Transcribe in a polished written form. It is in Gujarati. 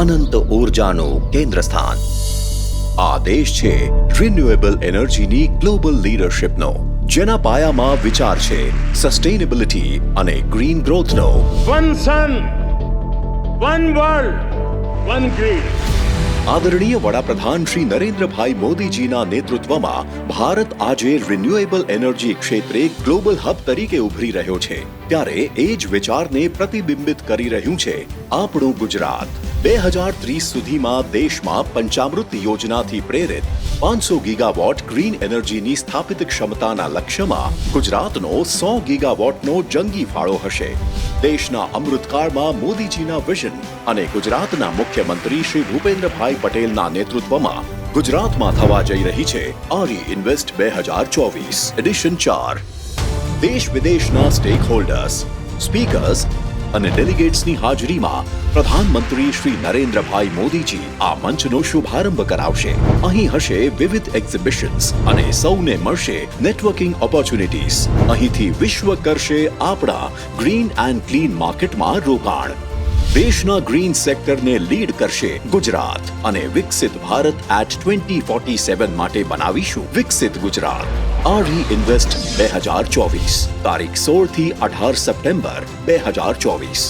અનંત ઊર્જાનું કેન્દ્ર સ્થાન. આ દેશ છે રિન્યુએબલ એનર્જીની ગ્લોબલ લીડરશિપનો, જેના પાયામાં વિચાર છે સસ્ટેનેબિલિટી અને ગ્રીન ગ્રોથનો. વન સન, વન વર્લ્ડ, વન ગ્રીડ. આદરણીય વડાપ્રધાન શ્રી નરેન્દ્રભાઈ મોદીજીના નેતૃત્વમાં ભારત આજે રિન્યુએબલ એનર્જી ક્ષેત્રે ગ્લોબલ હબ તરીકે ઉભરી રહ્યો છે. ત્યારે એ જ વિચારને પ્રતિબિંબિત કરી રહ્યું છે આપણું ગુજરાત. 2030 સુધીમાં દેશમાં પંચામૃત યોજનાથી પ્રેરિત 500 ગીગાવોટ ગ્રીન એનર્જીની સ્થાપિત ક્ષમતાના લક્ષ્યમાં ગુજરાતનો 100 ગીગાવોટનો જંગી ફાળો હશે. દેશના અમૃતકાળમાં મોદીજીના વિઝન અને ગુજરાતના મુખ્યમંત્રી શ્રી ભૂપેન્દ્રભાઈ પટેલના નેતૃત્વમાં ગુજરાતમાં થવા જઈ રહી છે આરી ઇન્વેસ્ટ 2024 એડિશન 4. દેશ વિદેશના સ્ટેક હોલ્ડર્સ, સ્પીકર્સ અને ડેલિગેટ્સની હાજરીમાં પ્રધાનમંત્રી શ્રી નરેન્દ્રભાઈ મોદીજી આ મંચનો શુભારંભ કરાવશે. અહીં હશે વિવિધ એક્ઝિબિશન્સ અને સૌને મળશે નેટવર્કિંગ ઓપોર્ચ્યુનિટીઝ. અહીંથી વિશ્વ કરશે આપણા ગ્રીન એન્ડ ક્લીન માર્કેટમાં રોકાણ. દેશના ગ્રીન સેક્ટરને લીડ કરશે ગુજરાત અને વિકસિત ભારત એટ 2047 માટે બનાવીશું વિકસિત ગુજરાત. આરી ઇન્વેસ્ટ 2024 તારીખ 16 થી 18 સપ્ટેમ્બર 2024.